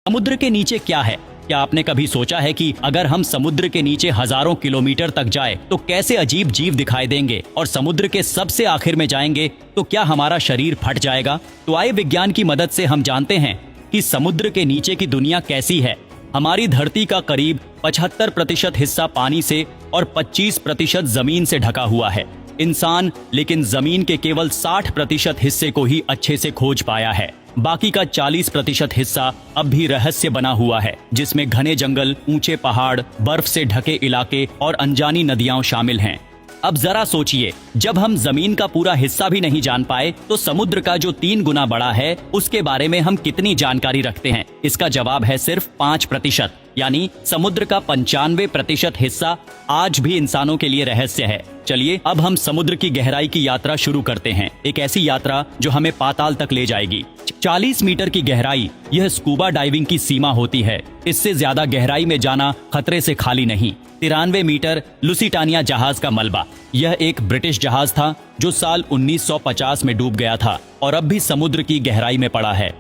समुद्र के नीचे क्या है? क्या आपने कभी सोचा है कि अगर हम समुद्र के नीचे हजारों किलोमीटर तक जाए तो कैसे अजीब जीव दिखाई देंगे, और समुद्र के सबसे आखिर में जाएंगे तो क्या हमारा शरीर फट जाएगा? तो आइए विज्ञान की मदद से हम जानते हैं कि समुद्र के नीचे की दुनिया कैसी है। हमारी धरती का करीब 75% हिस्सा पानी से और 25% जमीन से ढका हुआ है। इंसान लेकिन जमीन के केवल 60% हिस्से को ही अच्छे से खोज पाया है। बाकी का 40% हिस्सा अब भी रहस्य बना हुआ है, जिसमें घने जंगल, ऊंचे पहाड़, बर्फ से ढके इलाके और अनजानी नदियां शामिल हैं। अब जरा सोचिए, जब हम जमीन का पूरा हिस्सा भी नहीं जान पाए तो समुद्र का जो 3 गुना बड़ा है उसके बारे में हम कितनी जानकारी रखते हैं? इसका जवाब है सिर्फ 5%। यानी समुद्र का 95% हिस्सा आज भी इंसानों के लिए रहस्य है। चलिए अब हम समुद्र की गहराई की यात्रा शुरू करते हैं, एक ऐसी यात्रा जो हमें पाताल तक ले जाएगी। 40 मीटर की गहराई, यह स्कूबा डाइविंग की सीमा होती है। इससे ज्यादा गहराई में जाना खतरे से खाली नहीं। 93 मीटर लुसिटानिया जहाज का मलबा, यह एक ब्रिटिश जहाज था जो साल 1950 में डूब गया था और अब भी समुद्र की गहराई में पड़ा है।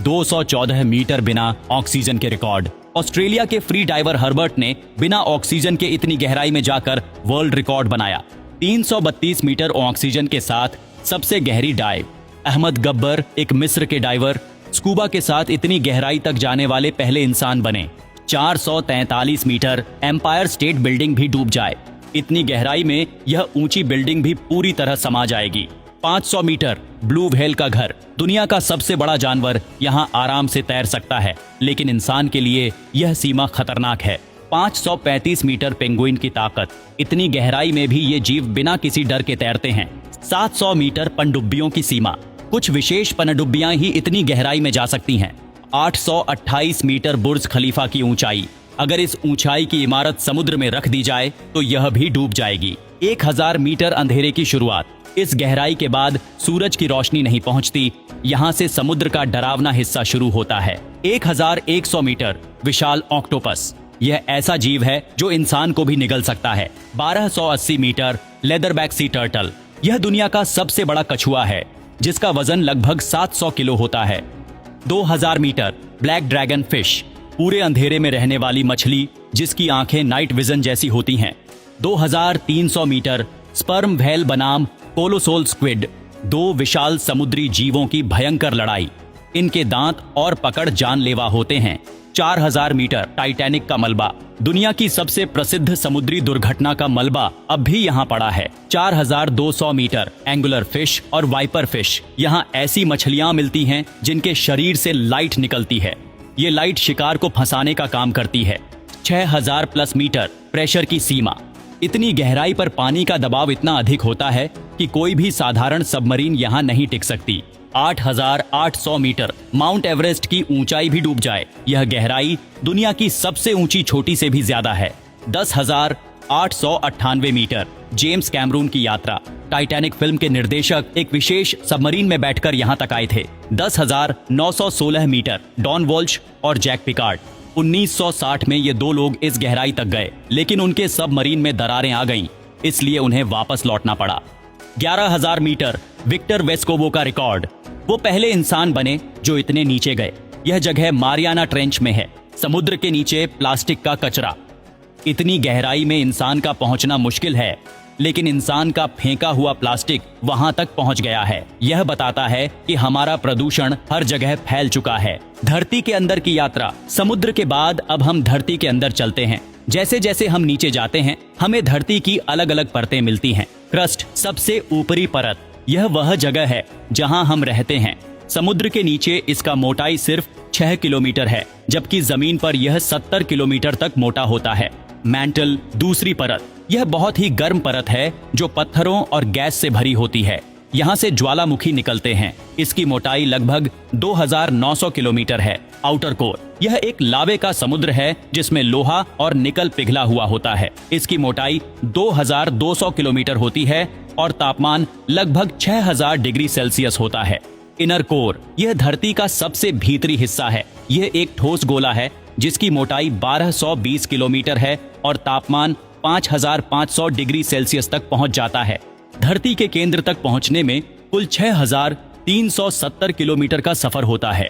214 मीटर बिना ऑक्सीजन के रिकॉर्ड, ऑस्ट्रेलिया के फ्री डाइवर हर्बर्ट ने बिना ऑक्सीजन के इतनी गहराई में जाकर वर्ल्ड रिकॉर्ड बनाया। 332 मीटर ऑक्सीजन के साथ सबसे गहरी डाइव, अहमद गब्बर एक मिस्र के डाइवर स्कूबा के साथ इतनी गहराई तक जाने वाले पहले इंसान बने। 443 मीटर एम्पायर स्टेट बिल्डिंग भी डूब जाए। इतनी गहराई में यह ऊंची बिल्डिंग भी पूरी तरह समा जाएगी। 500 मीटर ब्लू व्हेल का घर, दुनिया का सबसे बड़ा जानवर यहाँ आराम से तैर सकता है, लेकिन इंसान के लिए यह सीमा खतरनाक है। 535 मीटर पेंगुइन की ताकत, इतनी गहराई में भी ये जीव बिना किसी डर के तैरते हैं। 700 मीटर पनडुब्बियों की सीमा, कुछ विशेष पनडुब्बियां ही इतनी गहराई में जा सकती हैं। 828 मीटर बुर्ज खलीफा की ऊंचाई, अगर इस ऊंचाई की इमारत समुद्र में रख दी जाए तो यह भी डूब जाएगी। 1000 मीटर अंधेरे की शुरुआत, इस गहराई के बाद सूरज की रोशनी नहीं पहुंचती, यहाँ से समुद्र का डरावना हिस्सा शुरू होता है। 1100 मीटर विशाल ऑक्टोपस, यह ऐसा जीव है जो इंसान को भी निगल सकता है। 1280 मीटर लेदरबैक सी टर्टल, यह दुनिया का सबसे बड़ा कछुआ है जिसका वजन लगभग 700 किलो होता है। 2000 मीटर ब्लैक ड्रैगन फिश, पूरे अंधेरे में रहने वाली मछली जिसकी आंखें नाइट विजन जैसी होती हैं। 2300 मीटर स्पर्म व्हेल बनाम कोलोसोल स्क्विड, 2 विशाल समुद्री जीवों की भयंकर लड़ाई, इनके दांत और पकड़ जानलेवा होते हैं। 4000 मीटर टाइटैनिक का मलबा, दुनिया की सबसे प्रसिद्ध समुद्री दुर्घटना का मलबा अब भी यहाँ पड़ा है। 4200 मीटर एंगुलर फिश और वाइपर फिश, यहाँ ऐसी मछलियां मिलती हैं जिनके शरीर से लाइट निकलती है। ये लाइट शिकार को फंसाने का काम करती है। 6000 प्लस मीटर प्रेशर की सीमा, इतनी गहराई पर पानी का दबाव इतना अधिक होता है कि कोई भी साधारण सबमरीन यहाँ नहीं टिक सकती। 8800 मीटर माउंट एवरेस्ट की ऊंचाई भी डूब जाए, यह गहराई दुनिया की सबसे ऊंची चोटी से भी ज्यादा है। 10,898 मीटर जेम्स कैमरून की यात्रा, टाइटैनिक फिल्म के निर्देशक एक विशेष सबमरीन में बैठकर यहाँ तक आए थे। 10,916 मीटर डॉन वॉल्श और जैक पिकार्ड, 1960 में ये 2 लोग इस गहराई तक गए, लेकिन उनके सबमरीन में दरारें आ गईं, इसलिए उन्हें वापस लौटना पड़ा। 11,000 मीटर विक्टर वेस्कोवो का रिकॉर्ड, वो पहले इंसान बने जो इतने नीचे गए। यह जगह मारियाना ट्रेंच में है, समुद्र के नीचे प्लास्टिक का कचरा। इतनी गहराई में इंसान का पहुंचना मुश्किल है, लेकिन इंसान का फेंका हुआ प्लास्टिक वहां तक पहुंच गया है। यह बताता है कि हमारा प्रदूषण हर जगह फैल चुका है। धरती के अंदर की यात्रा, समुद्र के बाद अब हम धरती के अंदर चलते हैं। जैसे जैसे हम नीचे जाते हैं हमें धरती की अलग अलग परतें मिलती हैं। क्रस्ट, सबसे ऊपरी परत, यह वह जगह है जहां हम रहते हैं। समुद्र के नीचे इसका मोटाई सिर्फ 6 किलोमीटर है, जबकि जमीन पर यह 70 किलोमीटर तक मोटा होता है। मैंटल, दूसरी परत, यह बहुत ही गर्म परत है जो पत्थरों और गैस से भरी होती है। यहाँ से ज्वालामुखी निकलते हैं। इसकी मोटाई लगभग 2900 किलोमीटर है। आउटर कोर, यह एक लावे का समुद्र है जिसमें लोहा और निकल पिघला हुआ होता है। इसकी मोटाई 2200 किलोमीटर होती है और तापमान लगभग 6000 डिग्री सेल्सियस होता है। इनर कोर, यह धरती का सबसे भीतरी हिस्सा है। यह एक ठोस गोला है जिसकी मोटाई 1220 किलोमीटर है और तापमान 5500 डिग्री सेल्सियस तक पहुंच जाता है। धरती के केंद्र तक पहुंचने में कुल 6370 किलोमीटर का सफर होता है।